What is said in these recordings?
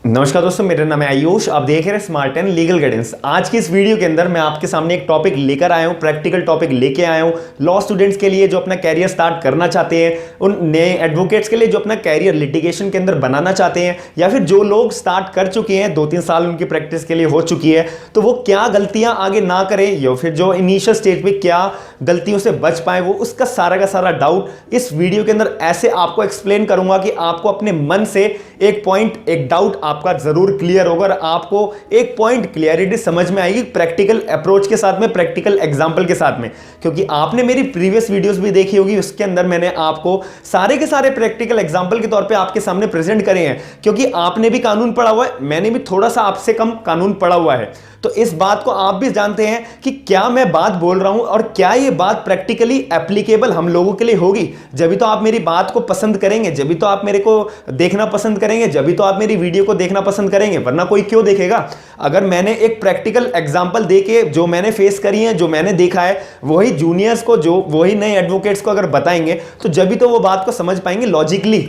नमस्कार दोस्तों, मेरा नाम है आयुष। आप देख रहे हैं स्मार्ट एंड लीगल गाइडेंस। आज की इस वीडियो के अंदर मैं आपके सामने एक टॉपिक लेकर आया हूं, प्रैक्टिकल टॉपिक लेके आया हूं लॉ स्टूडेंट्स के लिए जो अपना कैरियर स्टार्ट करना चाहते हैं, उन नए एडवोकेट्स के लिए जो अपना कैरियर लिटिगेशन के अंदर बनाना चाहते हैं, या फिर जो लोग स्टार्ट कर चुके हैं, 2-3 साल उनकी प्रैक्टिस के लिए हो चुकी है, तो वो क्या गलतियां आगे ना करें या फिर जो इनिशियल स्टेज पे क्या गलतियों से बच पाए, वो उसका सारा का सारा डाउट इस वीडियो के अंदर ऐसे आपको एक्सप्लेन करूंगा कि आपको अपने मन से एक पॉइंट, एक डाउट आपका जरूर क्लियर होगा और आपको एक पॉइंट क्लियरिटी समझ में आएगी प्रैक्टिकल अप्रोच के साथ में, प्रैक्टिकल एग्जांपल के साथ में। क्योंकि आपने मेरी प्रीवियस वीडियोस भी देखी होगी, उसके अंदर मैंने आपको सारे के सारे प्रैक्टिकल एग्जांपल के तौर पे आपके सामने प्रेजेंट करे हैं। क्योंकि आपने भी कानून पढ़ा हुआ है, मैंने भी थोड़ा सा आपसे कम कानून पढ़ा हुआ है, तो इस बात को आप भी जानते हैं कि क्या मैं बात बोल रहा हूं और क्या ये बात प्रैक्टिकली एप्लीकेबल हम लोगों के लिए होगी। जब भी तो आप मेरी बात को पसंद करेंगे, जब भी तो आप मेरे को देखना पसंद करेंगे, जब भी तो आप मेरी वीडियो को देखना पसंद करेंगे, वरना कोई क्यों देखेगा। अगर मैंने एक प्रैक्टिकल एग्जांपल देके जो मैंने फेस करी है, जो मैंने देखा है, वही जूनियर्स को, जो वही नए एडवोकेट्स को अगर बताएंगे, तो जब भी तो वो बात को समझ पाएंगे लॉजिकली।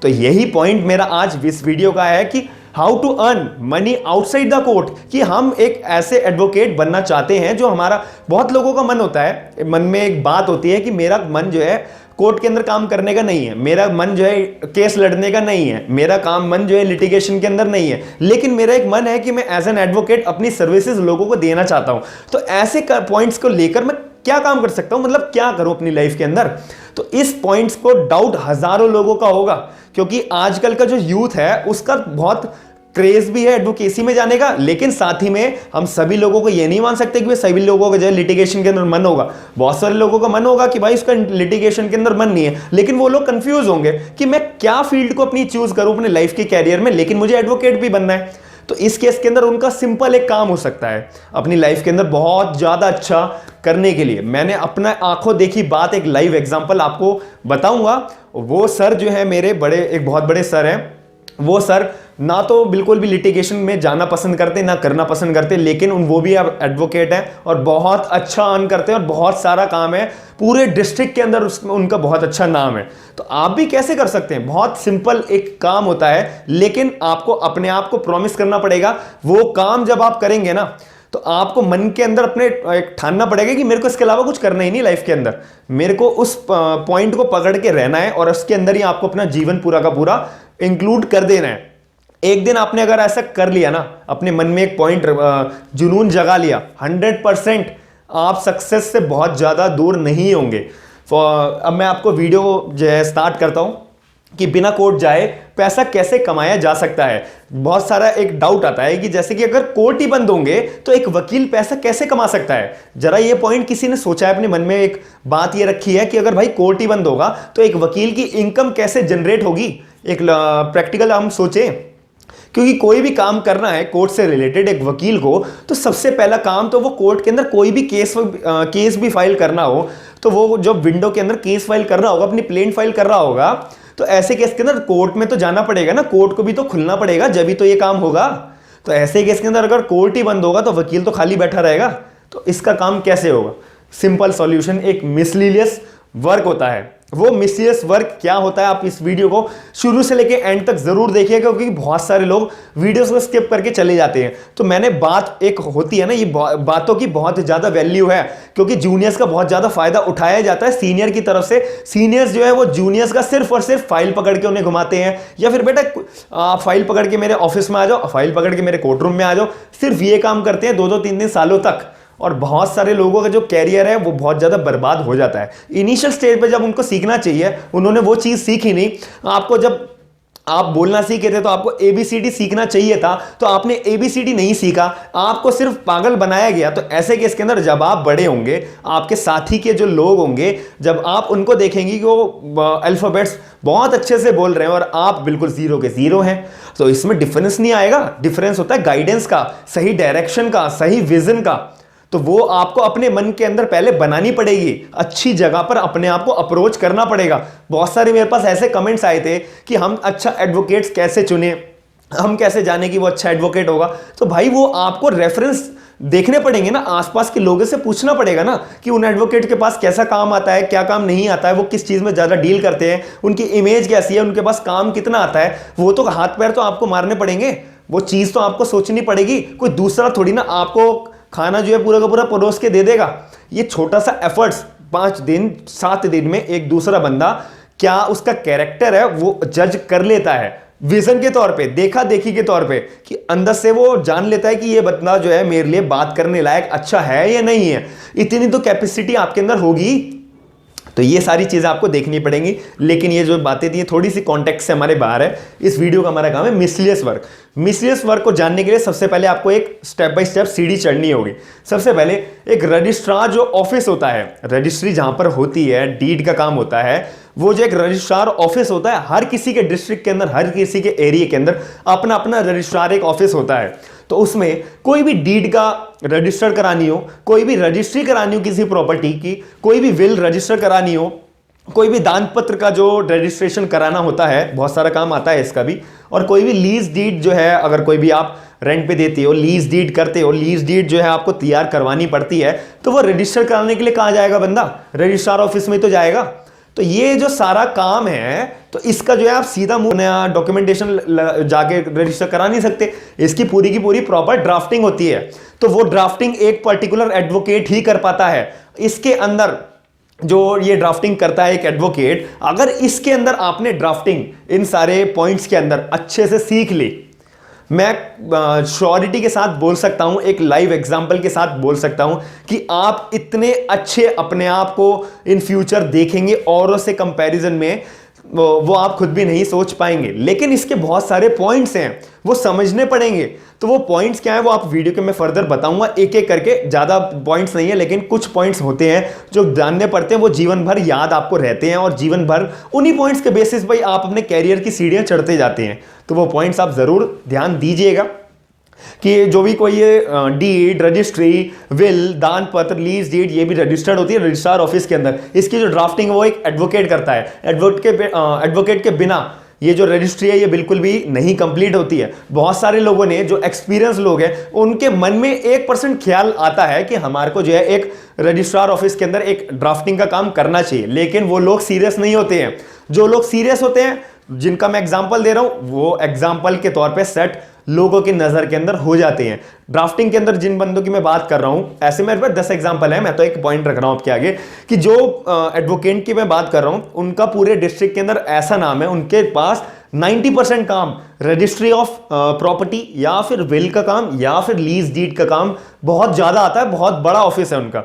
तो यही पॉइंट मेरा आज इस वीडियो का है कि how to earn money outside the court. कि हम एक ऐसे एडवोकेट बनना चाहते हैं, जो हमारा, बहुत लोगों का मन होता है, मन में एक बात होती है कि मेरा मन जो है कोर्ट के अंदर काम करने का नहीं है, मेरा मन जो है केस लड़ने का नहीं है, मेरा काम मन जो है लिटिगेशन के अंदर नहीं है, लेकिन मेरा एक मन है कि मैं एज एन एडवोकेट अपनी सर्विसेज लोगों को देना चाहता हूं। तो ऐसे पॉइंट्स को लेकर मैं क्या काम कर सकता हूं, मतलब क्या करूं अपनी लाइफ के अंदर। तो इस पॉइंट्स को डाउट हजारों लोगों का होगा, क्योंकि आजकल का जो यूथ है उसका बहुत क्रेज भी है एडवोकेसी में जाने का, लेकिन साथ ही में हम सभी लोगों को ये नहीं मान सकते कि सभी लोगों का जो है लिटिगेशन के अंदर मन होगा। बहुत सारे लोगों का मन होगा कि भाई उसका लिटिगेशन के अंदर मन नहीं है, लेकिन वो लोग कंफ्यूज होंगे कि मैं क्या फील्ड को अपनी चूज करूं अपने लाइफ के कैरियर में, लेकिन मुझे एडवोकेट भी बनना है। तो इस केस के अंदर उनका सिंपल एक काम हो सकता है अपनी लाइफ के अंदर बहुत ज्यादा अच्छा करने के लिए। मैंने अपना आंखों देखी बात, एक लाइव एग्जांपल आपको बताऊंगा। वो सर जो है मेरे बड़े, एक बहुत बड़े सर हैं, वो सर ना तो बिल्कुल भी लिटिगेशन में जाना पसंद करते, ना करना पसंद करते, लेकिन वो भी अब एडवोकेट हैं और बहुत अच्छा अर्न करते हैं और बहुत सारा काम है पूरे डिस्ट्रिक्ट के अंदर, उनका बहुत अच्छा नाम है। तो आप भी कैसे कर सकते हैं? बहुत सिंपल एक काम होता है, लेकिन आपको अपने आप को प्रॉमिस करना पड़ेगा। वो काम जब आप करेंगे ना, तो आपको मन के अंदर अपने एक ठानना पड़ेगा कि मेरे को इसके अलावा कुछ करना ही नहीं लाइफ के अंदर, मेरे को उस पॉइंट को पकड़ के रहना है और उसके अंदर ही आपको अपना जीवन पूरा का पूरा इंक्लूड कर देना है। एक दिन आपने अगर ऐसा कर लिया ना, अपने मन में एक पॉइंट जुनून जगा लिया, 100% आप सक्सेस से बहुत ज्यादा दूर नहीं होंगे। अब मैं आपको वीडियो जो है स्टार्ट करता हूं कि बिना कोर्ट जाए पैसा कैसे कमाया जा सकता है। बहुत सारा एक डाउट आता है कि जैसे कि अगर कोर्ट ही बंद होंगे तो एक वकील पैसा कैसे कमा सकता है। जरा ये पॉइंट किसी ने सोचा है अपने मन में? एक बात ये रखी है कि अगर भाई कोर्ट ही बंद होगा तो एक वकील की इनकम कैसे जनरेट होगी। एक प्रैक्टिकल हम सोचें, क्योंकि कोई भी काम करना है कोर्ट से रिलेटेड एक वकील को, तो सबसे पहला काम तो वो कोर्ट के अंदर कोई भी केस भी फाइल करना हो, तो वो जब विंडो के अंदर केस फाइल कर रहा होगा, अपनी प्लेन फाइल कर रहा होगा, तो ऐसे केस के अंदर कोर्ट में तो जाना पड़ेगा ना, कोर्ट को भी तो खुलना पड़ेगा, जब भी तो ये काम होगा। तो ऐसे केस के अंदर अगर कोर्ट ही बंद होगा तो वकील तो खाली बैठा रहेगा, तो इसका काम कैसे होगा? सिंपल सॉल्यूशन, एक मिसलीनियस वर्क होता है। वो मिसलीनियस वर्क क्या होता है, आप इस वीडियो को शुरू से लेके एंड तक जरूर देखिएगा, क्योंकि बहुत सारे लोग वीडियोस को स्किप करके चले जाते हैं। तो मैंने बात, एक होती है ना, ये बातों की बहुत ज्यादा वैल्यू है, क्योंकि जूनियर्स का बहुत ज्यादा फायदा उठाया जाता है सीनियर की तरफ से। सीनियर्स जो है वो जूनियर्स का सिर्फ और सिर्फ फाइल पकड़ के उन्हें घुमाते हैं, या फिर बेटा फाइल पकड़ के मेरे ऑफिस में आ जाओ, फाइल पकड़ के मेरे कोर्ट रूम में आ जाओ, सिर्फ ये काम करते हैं 2-2 3-3 सालों तक। और बहुत सारे लोगों का जो कैरियर है वो बहुत ज्यादा बर्बाद हो जाता है। इनिशियल स्टेज पे जब उनको सीखना चाहिए, उन्होंने वो चीज सीखी नहीं। आपको जब आप बोलना सीखे थे तो आपको ABCD सीखना चाहिए था, तो आपने ABCD नहीं सीखा, आपको सिर्फ पागल बनाया गया। तो ऐसे केस के अंदर जब आप बड़े होंगे, आपके साथी के जो लोग होंगे, जब आप उनको देखेंगे कि वो अल्फाबेट्स बहुत अच्छे से बोल रहे हैं और आप बिल्कुल जीरो के जीरो हैं, तो इसमें डिफरेंस नहीं आएगा। डिफरेंस होता है गाइडेंस का, सही डायरेक्शन का, सही विजन का। तो वो आपको अपने मन के अंदर पहले बनानी पड़ेगी, अच्छी जगह पर अपने आप को अप्रोच करना पड़ेगा। बहुत सारे मेरे पास ऐसे कमेंट्स आए थे कि हम अच्छा एडवोकेट्स कैसे चुने, हम कैसे जाने कि वो अच्छा एडवोकेट होगा। तो भाई वो आपको रेफरेंस देखने पड़ेंगे ना, आसपास के लोगों से पूछना पड़ेगा ना कि उन एडवोकेट के पास कैसा काम आता है, क्या काम नहीं आता है, वो किस चीज में ज्यादा डील करते हैं, उनकी इमेज कैसी है, उनके पास काम कितना आता है। वो तो हाथ पैर तो आपको मारने पड़ेंगे। वो चीज़ तो आपको सोचनी पड़ेगी, कोई दूसरा थोड़ी ना आपको खाना जो है पूरा का पूरा परोस के दे देगा। ये छोटा सा एफर्ट्स 5 दिन 7 दिन में एक दूसरा बंदा क्या उसका कैरेक्टर है वो जज कर लेता है, विजन के तौर पे, देखा देखी के तौर पे, कि अंदर से वो जान लेता है कि ये बंदा जो है मेरे लिए बात करने लायक अच्छा है या नहीं है। इतनी तो कैपेसिटी आपके अंदर होगी। तो ये सारी चीजें आपको देखनी पड़ेंगी। लेकिन ये जो बातें थी थोड़ी सी कॉन्टेक्स्ट से हमारे बाहर है। इस वीडियो का हमारा काम है मिसलियस वर्क। मिसलियस वर्क को जानने के लिए सबसे पहले आपको एक स्टेप बाय स्टेप सीढ़ी चढ़नी होगी। सबसे पहले एक रजिस्ट्रार जो ऑफिस होता है, रजिस्ट्री जहां पर होती है, डीड का काम होता है, वो जो एक रजिस्ट्रार ऑफिस होता है, हर किसी के डिस्ट्रिक्ट के अंदर, हर किसी के एरिया के अंदर अपना अपना रजिस्ट्रार एक ऑफिस होता है। तो उसमें कोई भी डीड का रजिस्टर करानी हो, कोई भी रजिस्ट्री करानी हो किसी प्रॉपर्टी की, कोई भी विल रजिस्टर करानी हो, कोई भी दान पत्र का जो रजिस्ट्रेशन कराना होता है, बहुत सारा काम आता है इसका भी, और कोई भी लीज डीड जो है, अगर कोई भी आप रेंट पे देते हो, लीज डीड करते हो, लीज डीड जो है आपको तैयार करवानी पड़ती है, तो वो रजिस्टर कराने के लिए कहां जाएगा बंदा? रजिस्ट्रार ऑफिस में तो जाएगा। तो ये जो सारा काम है, तो इसका जो है आप सीधा मुंह डॉक्यूमेंटेशन जाके रजिस्टर करा नहीं सकते। इसकी पूरी की पूरी प्रॉपर ड्राफ्टिंग होती है। तो वो ड्राफ्टिंग एक पर्टिकुलर एडवोकेट ही कर पाता है। इसके अंदर जो ये ड्राफ्टिंग करता है एक एडवोकेट, अगर इसके अंदर आपने ड्राफ्टिंग इन सारे पॉइंट्स के अंदर अच्छे से सीख ली, मैं श्योरिटी के साथ बोल सकता हूं, एक लाइव एग्जांपल के साथ बोल सकता हूं कि आप इतने अच्छे अपने आप को इन फ्यूचर देखेंगे औरों से कंपैरिजन में, वो आप खुद भी नहीं सोच पाएंगे। लेकिन इसके बहुत सारे पॉइंट्स हैं, वो समझने पड़ेंगे। तो वो पॉइंट्स क्या है वो आप वीडियो के मैं फर्दर बताऊंगा एक एक करके। ज्यादा पॉइंट्स नहीं है, लेकिन कुछ पॉइंट्स होते हैं जो जानने पड़ते हैं, वो जीवन भर याद आपको रहते हैं, और जीवन भर उन्हीं पॉइंट्स के बेसिस पर आप अपने कैरियर की सीढ़ियां चढ़ते जाते हैं। तो वो पॉइंट्स आप जरूर ध्यान दीजिएगा कि जो भी कोई ये डीड, रजिस्ट्री, विल, दान पत्र, लीज डीड, ये भी रजिस्टर्ड होती है रजिस्ट्रार ऑफिस के अंदर। इसकी जो ड्राफ्टिंग है वो एक एडवोकेट करता है। एडवोकेट के बिना ये जो रजिस्ट्री है ये बिल्कुल भी नहीं कंप्लीट होती है। बहुत सारे लोगों ने, जो एक्सपीरियंस लोग हैं, उनके मन में 1% ख्याल आता है कि हमारे को जो है एक रजिस्ट्रार ऑफिस के अंदर एक ड्राफ्टिंग का काम करना चाहिए, लेकिन वो लोग सीरियस नहीं होते हैं। जो लोग सीरियस होते हैं, जिनका मैं एग्जांपल दे रहा हूं, वो एग्जांपल के तौर पे सेट लोगों की नजर के अंदर हो जाते हैं। ड्राफ्टिंग के अंदर जिन बंदों की मैं बात कर रहा हूं, ऐसे मेरे पास 10 एग्जांपल है, मैं तो एक पॉइंट रख रहा हूं आपके आगे कि जो एडवोकेट की मैं बात कर रहा हूं, उनका पूरे डिस्ट्रिक्ट के अंदर ऐसा नाम है, उनके पास 90% काम रजिस्ट्री ऑफ प्रॉपर्टी या फिर विल का काम या फिर लीज डीड का काम बहुत ज्यादा आता है। बहुत बड़ा ऑफिस है उनका।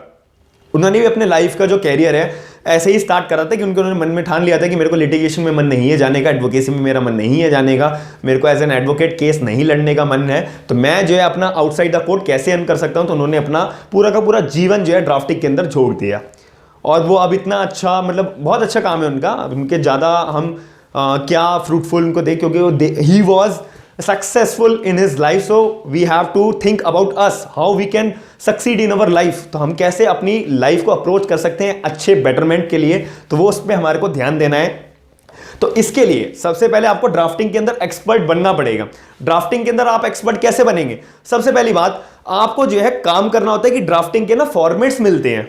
उन्होंने भी अपने लाइफ का जो कैरियर है ऐसे ही स्टार्ट करा था कि उन्होंने मन में ठान लिया था कि मेरे को लिटिगेशन में मन नहीं है जाने का, एडवोकेसी में मेरा मन नहीं है जाने का, मेरे को एज एन एडवोकेट केस नहीं लड़ने का मन है, तो मैं जो है अपना आउटसाइड द कोर्ट कैसे अर्न कर सकता हूं। तो उन्होंने अपना पूरा का पूरा जीवन जो है ड्राफ्टिंग के अंदर झोंक दिया, और वो अब इतना अच्छा, मतलब बहुत अच्छा काम है उनका। उनके ज़्यादा हम क्या फ्रूटफुल उनको देख, क्योंकि he was successful in his life. So we have to think about us, how we can succeed in our life. तो हम कैसे अपनी लाइफ को अप्रोच कर सकते हैं अच्छे बेटरमेंट के लिए, तो वो उस पर हमारे को ध्यान देना है। तो इसके लिए सबसे पहले आपको ड्राफ्टिंग के अंदर एक्सपर्ट बनना पड़ेगा। ड्राफ्टिंग के अंदर आप एक्सपर्ट कैसे बनेंगे? सबसे पहली बात, आपको जो है काम करना होता है कि ड्राफ्टिंग के ना फॉर्मेट्स मिलते हैं,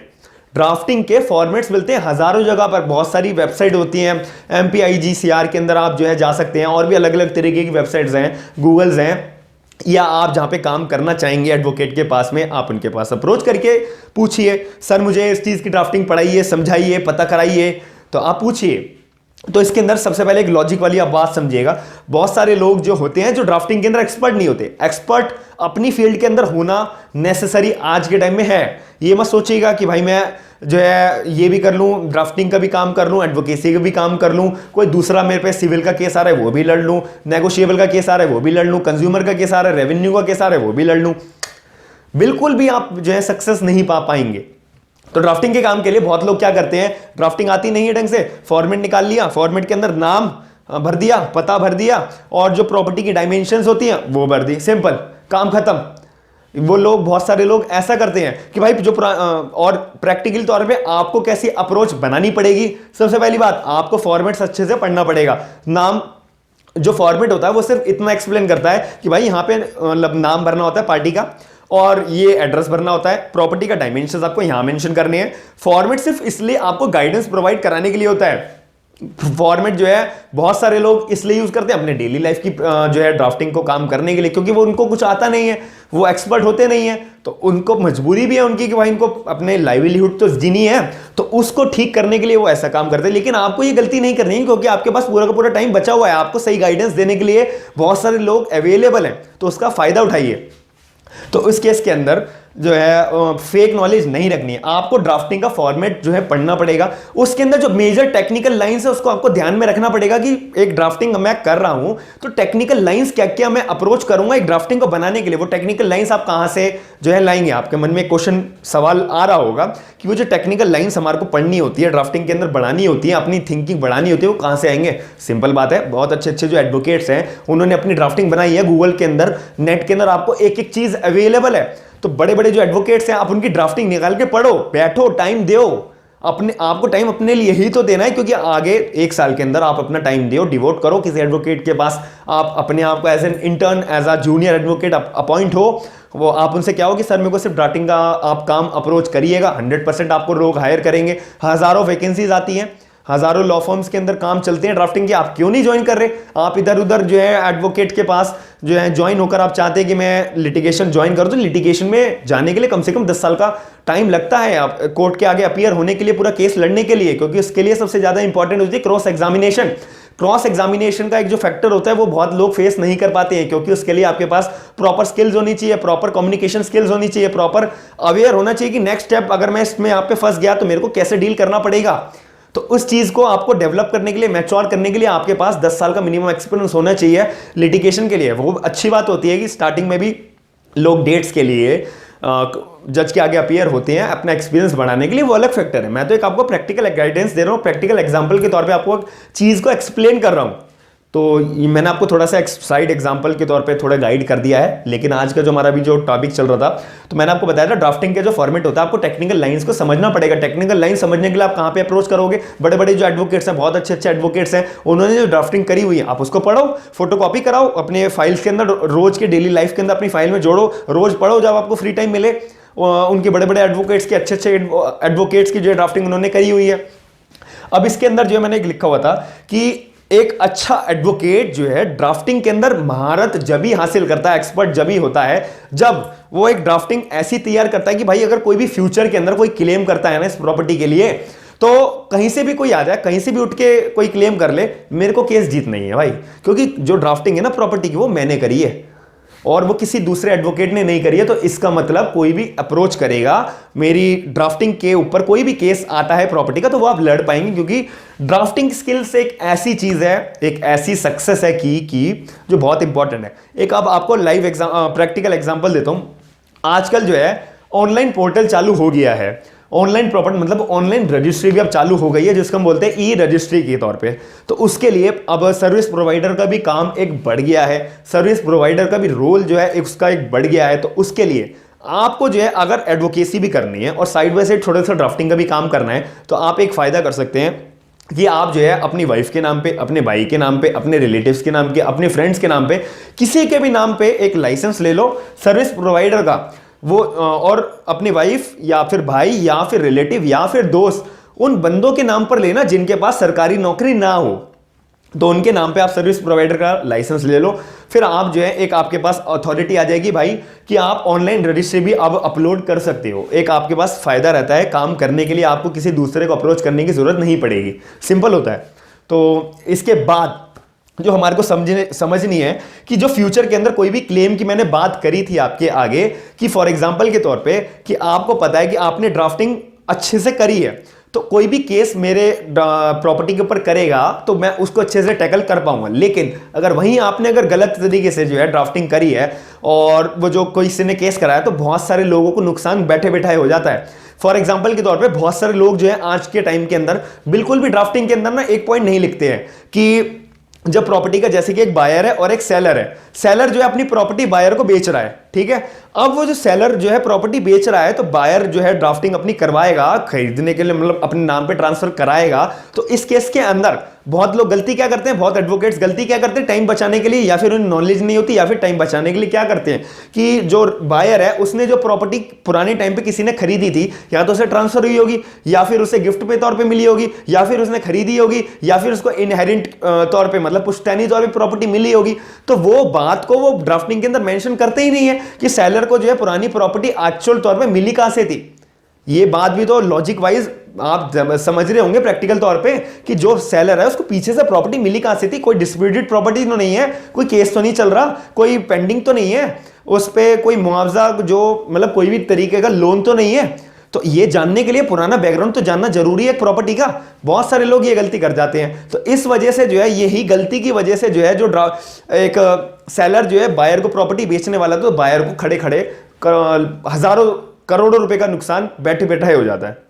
ड्राफ्टिंग के फॉर्मेट्स मिलते हैं हजारों जगह पर। बहुत सारी वेबसाइट होती हैं, MPIGCR के अंदर आप जो है जा सकते हैं, और भी अलग अलग तरीके की वेबसाइट्स हैं, गूगल्स हैं, या आप जहां पे काम करना चाहेंगे एडवोकेट के पास में, आप उनके पास अप्रोच करके पूछिए, सर मुझे इस चीज़ की ड्राफ्टिंग पढ़ाइए, समझाइए, पता कराइए, तो आप पूछिए। तो इसके अंदर सबसे पहले एक लॉजिक वाली आप बात समझिएगा। बहुत सारे लोग जो होते हैं जो ड्राफ्टिंग के अंदर एक्सपर्ट नहीं होते। एक्सपर्ट अपनी फील्ड के अंदर होना नेसेसरी आज के टाइम में है। ये मत सोचिएगा कि भाई मैं जो है ये भी कर लूँ, ड्राफ्टिंग का भी काम कर लूँ, एडवोकेसी का भी काम कर लूँ, कोई दूसरा मेरे पे सिविल का केस आ रहा है वो भी लड़ लूँ, नेगोशिएबल का केस आ रहा है वो भी लड़ लूँ, कंज्यूमर का केस आ रहा है, रेवेन्यू का केस आ रहा है वो भी लड़ लूँ। बिल्कुल भी आप जो है सक्सेस नहीं पा पाएंगे। तो ड्राफ्टिंग के काम के लिए बहुत लोग क्या करते हैं, ड्राफ्टिंग आती नहीं है ढंग से, फॉर्मेट निकाल लिया, फॉर्मेट के अंदर नाम भर दिया, पता भर दिया, और जो प्रॉपर्टी की डायमेंशंस होती हैं वो भर दी, सिंपल, काम खत्म। वो लोग, बहुत सारे लोग ऐसा करते हैं कि भाई जो और प्रैक्टिकल तौर पे आपको कैसी अप्रोच बनानी पड़ेगी। सबसे पहली बात, आपको फॉर्मेट्स अच्छे से पढ़ना पड़ेगा। नाम जो फॉर्मेट होता है वो सिर्फ इतना एक्सप्लेन करता है कि भाई यहाँ पे मतलब नाम भरना होता है पार्टी का, और ये एड्रेस भरना होता है, प्रॉपर्टी का डायमेंशंस आपको यहां मेंशन करने हैं। फॉर्मेट सिर्फ इसलिए आपको गाइडेंस प्रोवाइड कराने के लिए होता है फॉर्मेट जो है बहुत सारे लोग इसलिए यूज करते हैं अपने डेली लाइफ की जो है ड्राफ्टिंग को काम करने के लिए, क्योंकि वो उनको कुछ आता नहीं है, वो एक्सपर्ट होते नहीं है, तो उनको मजबूरी भी है उनकी कि भाई इनको अपने लाइवलीहुड तो जीनी है, तो उसको ठीक करने के लिए वो ऐसा काम करते हैं। लेकिन आपको ये गलती नहीं करनी है, क्योंकि आपके पास पूरा का पूरा टाइम बचा हुआ है, आपको सही गाइडेंस देने के लिए बहुत सारे लोग अवेलेबल हैं, तो उसका फायदा उठाइए। तो इस केस के अंदर जो है फेक नॉलेज नहीं रखनी है, आपको ड्राफ्टिंग का फॉर्मेट जो है पढ़ना पड़ेगा, उसके अंदर जो मेजर टेक्निकल लाइंस है उसको आपको ध्यान में रखना पड़ेगा कि एक ड्राफ्टिंग मैं कर रहा हूं तो टेक्निकल लाइंस क्या क्या मैं अप्रोच करूंगा एक ड्राफ्टिंग को बनाने के लिए। वो टेक्निकल लाइंस आप कहां से जो है लाएंगे, आपके मन में क्वेश्चन सवाल आ रहा होगा कि वो जो टेक्निकल लाइंस हमारे को पढ़नी होती है, ड्राफ्टिंग के अंदर बढ़ानी होती है, अपनी थिंकिंग बढ़ानी होती है, वो कहां से आएंगे। सिंपल बात है, बहुत अच्छे अच्छे जो एडवोकेट्स हैं उन्होंने अपनी ड्राफ्टिंग बनाई है, गूगल के अंदर, नेट के अंदर आपको एक एक चीज अवेलेबल है। तो बड़े बड़े जो एडवोकेट्स हैं आप उनकी ड्राफ्टिंग निकाल के पढ़ो, बैठो, टाइम दो, अपने आपको टाइम अपने लिए ही तो देना है, क्योंकि आगे 1 साल के अंदर आप अपना टाइम दो, डिवोट करो किसी एडवोकेट के पास, आप अपने आप को as an intern, as a junior advocate appoint हो। वो आप उनसे क्या हो कि सर मेरे को सिर्फ ड्राफ्टिंग का आप काम अप्रोच करिएगा, 100% आपको लोग हायर करेंगे। हजारों वैकेंसीज आती हैं, हजारों लॉ फर्म्स के अंदर काम चलते हैं ड्राफ्टिंग के, आप क्यों नहीं ज्वाइन कर रहे। आप इधर उधर जो है एडवोकेट के पास जो है ज्वाइन होकर आप चाहते हैं कि मैं लिटिगेशन ज्वाइन करूं, तो लिटिगेशन में जाने के लिए कम से कम 10 साल का टाइम लगता है, आप कोर्ट के आगे अपीयर होने के लिए, पूरा केस लड़ने के लिए, क्योंकि उसके लिए सबसे ज्यादा इंपॉर्टेंट होती है क्रॉस एग्जामिनेशन। क्रॉस एग्जामिनेशन का एक जो फैक्टर होता है वो बहुत लोग फेस नहीं कर पाते हैं, क्योंकि उसके लिए आपके पास प्रॉपर स्किल्स होनी चाहिए, प्रॉपर कम्युनिकेशन स्किल्स होनी चाहिए, प्रॉपर अवेयर होना चाहिए कि नेक्स्ट स्टेप अगर मैं इसमें आप पे फंस गया तो मेरे को कैसे डील करना पड़ेगा। तो उस चीज को आपको डेवलप करने के लिए, मैच्योर करने के लिए आपके पास 10 साल का मिनिमम एक्सपीरियंस होना चाहिए लिटिगेशन के लिए। वो अच्छी बात होती है कि स्टार्टिंग में भी लोग डेट्स के लिए जज के आगे अपीयर होते हैं अपना एक्सपीरियंस बढ़ाने के लिए, वो अलग फैक्टर है। मैं तो एक आपको प्रैक्टिकल गाइडेंस दे रहा हूं, प्रैक्टिकल एग्जांपल के तौर पे आपको एक चीज को एक्सप्लेन कर रहा हूं। तो मैंने आपको थोड़ा सा साइड एग्जांपल के तौर पे थोड़ा गाइड कर दिया है, लेकिन आज का जो हमारा भी जो टॉपिक चल रहा था, तो मैंने आपको बताया था ड्राफ्टिंग के जो फॉर्मेट होता है आपको टेक्निकल लाइंस को समझना पड़ेगा। टेक्निकल लाइन समझने के लिए आप कहां पे अप्रोच करोगे, बड़े बड़े जो एडवोकेट्स हैं, बहुत अच्छे अच्छे एडवोकेट्स हैं, उन्होंने जो ड्राफ्टिंग करी हुई है आप उसको पढ़ो, फोटोकॉपी कराओ, अपने फाइल्स के अंदर रोज के डेली लाइफ के अंदर अपनी फाइल में जोड़ो, रोज पढ़ो जब आपको फ्री टाइम मिले। उनके बड़े बड़े एडवोकेट्स के अच्छे अच्छे एडवोकेट्स की जो ड्राफ्टिंग उन्होंने करी हुई है। अब इसके अंदर जो मैंने लिखा हुआ था कि एक अच्छा एडवोकेट जो है ड्राफ्टिंग के अंदर महारत जब ही हासिल करता है, एक्सपर्ट जब ही होता है जब वो एक ड्राफ्टिंग ऐसी तैयार करता है कि भाई अगर कोई भी फ्यूचर के अंदर कोई क्लेम करता है ना इस प्रॉपर्टी के लिए, तो कहीं से भी कोई आ जाए, कहीं से भी उठ के कोई क्लेम कर ले, मेरे को केस जीतना ही है भाई, क्योंकि जो ड्राफ्टिंग है ना प्रॉपर्टी की वो मैंने करी है और वो किसी दूसरे एडवोकेट ने नहीं करी है। तो इसका मतलब कोई भी अप्रोच करेगा मेरी ड्राफ्टिंग के ऊपर, कोई भी केस आता है प्रॉपर्टी का, तो वो आप लड़ पाएंगे, क्योंकि ड्राफ्टिंग स्किल्स एक ऐसी चीज है, एक ऐसी सक्सेस है की जो बहुत इंपॉर्टेंट है। एक अब आपको लाइव प्रैक्टिकल एग्जांपल देता हूं। आजकल जो है ऑनलाइन पोर्टल चालू हो गया है, ऑनलाइन प्रॉपर्टी मतलब ऑनलाइन रजिस्ट्री भी अब चालू हो गई है, जिसको हम बोलते हैं ई रजिस्ट्री के तौर पे। तो उसके लिए अब सर्विस प्रोवाइडर का भी काम एक बढ़ गया है, सर्विस प्रोवाइडर का भी रोल जो है उसका एक बढ़ गया है। तो उसके लिए आपको जो है अगर एडवोकेसी भी करनी है और साइड बाय साइड छोटा सा ड्राफ्टिंग का भी काम करना है, तो आप एक फायदा कर सकते हैं कि आप जो है अपनी वाइफ के नाम पे, अपने भाई के नाम पे, अपने रिलेटिव्स के नाम पे, अपने फ्रेंड्स के नाम पे, किसी के भी नाम पे एक लाइसेंस ले लो सर्विस प्रोवाइडर का, वो और अपनी वाइफ या फिर भाई या फिर रिलेटिव या फिर दोस्त, उन बंदों के नाम पर लेना जिनके पास सरकारी नौकरी ना हो, तो उनके नाम पे आप सर्विस प्रोवाइडर का लाइसेंस ले लो। फिर आप जो है एक आपके पास अथॉरिटी आ जाएगी भाई कि आप ऑनलाइन रजिस्ट्री भी अब अपलोड कर सकते हो। एक आपके पास फायदा रहता है काम करने के लिए, आपको किसी दूसरे को अप्रोच करने की जरूरत नहीं पड़ेगी, सिंपल होता है। तो इसके बाद जो हमारे को समझनी है कि जो फ्यूचर के अंदर कोई भी क्लेम की मैंने बात करी थी आपके आगे, कि फॉर एग्जांपल के तौर पे कि आपको पता है कि आपने ड्राफ्टिंग अच्छे से करी है, तो कोई भी केस मेरे प्रॉपर्टी के ऊपर करेगा तो मैं उसको अच्छे से टैकल कर पाऊंगा। लेकिन अगर वहीं आपने अगर गलत तरीके से जो है ड्राफ्टिंग करी है और वो जो कोई किसी ने केस कराया, तो बहुत सारे लोगों को नुकसान बैठे बैठाए हो जाता है। फॉर एग्जाम्पल के तौर पे बहुत सारे लोग जो है आज के टाइम के अंदर बिल्कुल भी ड्राफ्टिंग के अंदर ना एक पॉइंट नहीं लिखते हैं कि जब प्रॉपर्टी का, जैसे कि एक बायर है और एक सेलर है, सेलर जो है अपनी प्रॉपर्टी बायर को बेच रहा है, ठीक है। अब वो जो सेलर जो है प्रॉपर्टी बेच रहा है, तो बायर जो है ड्राफ्टिंग अपनी करवाएगा खरीदने के लिए, मतलब अपने नाम पे ट्रांसफर कराएगा। तो इस केस के अंदर बहुत लोग गलती क्या करते हैं, बहुत एडवोकेट्स गलती क्या करते हैं, टाइम बचाने के लिए, या फिर उन्हें नॉलेज नहीं होती, या फिर टाइम बचाने के लिए क्या करते हैं कि जो बायर है उसने जो प्रॉपर्टी पुराने टाइम पे किसी ने खरीदी थी, या तो उसे ट्रांसफर हुई होगी, या फिर उसे गिफ्ट पे तौर पे मिली होगी, या फिर उसने खरीदी होगी, या फिर उसको इनहेरिटेंट तौर पे मतलब पुश्तैनी तौर पे प्रॉपर्टी मिली होगी, तो वो बात को वो ड्राफ्टिंग के अंदर मेंशन करते ही नहीं है कि सेलर को जो है पुरानी प्रॉपर्टी एक्चुअल तौर पे मिली कहां से थी। ये बात भी तो लॉजिक वाइज आप समझ रहे होंगे प्रैक्टिकल तौर पे कि जो सेलर है उसको पीछे से प्रॉपर्टी मिली कहां से थी, कोई डिस्प्यूटेड प्रॉपर्टी तो नहीं है, कोई केस तो नहीं चल रहा, कोई पेंडिंग तो नहीं है, उस पे कोई मुआवजा जो मतलब कोई भी तरीके का लोन तो नहीं है। तो ये जानने के लिए पुराना बैकग्राउंड तो जानना जरूरी है प्रॉपर्टी का। बहुत सारे लोग ये गलती कर जाते हैं। तो इस वजह से जो है, यही गलती की वजह से जो है, जो एक सेलर जो है बायर को प्रॉपर्टी बेचने वाला, तो बायर को खड़े खड़े हजारों करोड़ों रुपए का नुकसान बैठे बैठा हो जाता है।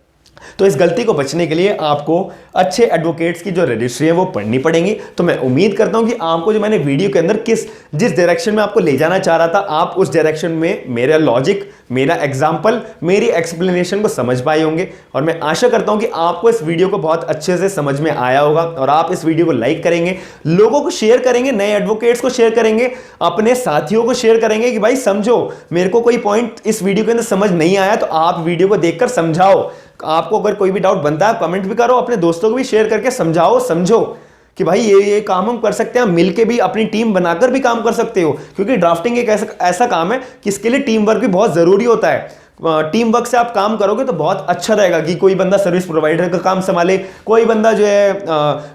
तो इस गलती को बचने के लिए आपको अच्छे एडवोकेट्स की जो रजिस्ट्री है वो पढ़नी पड़ेगी। तो मैं उम्मीद करता हूं कि आपको जो मैंने वीडियो के अंदर जिस डायरेक्शन में आपको ले जाना चाह रहा था, आप उस डायरेक्शन में मेरा लॉजिक, मेरा एग्जाम्पल, मेरी एक्सप्लेनेशन को समझ पाए होंगे। और मैं आशा करता हूं कि आपको इस वीडियो को बहुत अच्छे से समझ में आया होगा और आप इस वीडियो को लाइक करेंगे, लोगों को शेयर करेंगे, नए एडवोकेट्स को शेयर करेंगे, अपने साथियों को शेयर करेंगे कि भाई समझो, मेरे को कोई पॉइंट इस वीडियो के अंदर समझ नहीं आया तो आप वीडियो को देखकर समझाओ। आपको अगर कोई भी डाउट बनता है कमेंट भी करो, अपने दोस्तों को भी शेयर करके समझाओ, समझो कि भाई ये काम हम कर सकते हैं, मिलके भी अपनी टीम बनाकर भी काम कर सकते हो। क्योंकि ड्राफ्टिंग एक ऐसा काम है कि इसके लिए टीम वर्क भी बहुत जरूरी होता है। टीम वर्क से आप काम करोगे तो बहुत अच्छा रहेगा कि कोई बंदा सर्विस प्रोवाइडर का काम संभाले, कोई बंदा जो है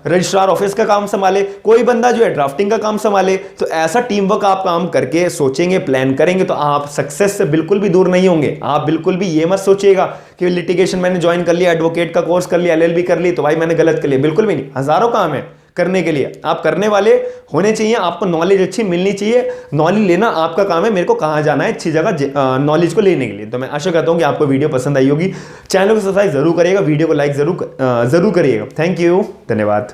रजिस्ट्रार ऑफिस का काम संभाले, कोई बंदा जो है ड्राफ्टिंग का काम संभाले। तो ऐसा टीम वर्क आप काम करके सोचेंगे, प्लान करेंगे तो आप सक्सेस से बिल्कुल भी दूर नहीं होंगे। आप बिल्कुल भी ये मत सोचिएगा कि लिटिगेशन मैंने ज्वाइन कर लिया, एडवोकेट का कोर्स कर लिया, LLB कर ली तो भाई मैंने गलत कर लिया। बिल्कुल भी नहीं, हजारों काम है करने के लिए, आप करने वाले होने चाहिए, आपको नॉलेज अच्छी मिलनी चाहिए। नॉलेज लेना आपका काम है, मेरे को कहाँ जाना है अच्छी जगह नॉलेज को लेने के लिए। तो मैं आशा करता हूँ कि आपको वीडियो पसंद आई होगी। चैनल को सब्सक्राइब जरूर करिएगा, वीडियो को लाइक जरूर करिएगा। थैंक यू, धन्यवाद।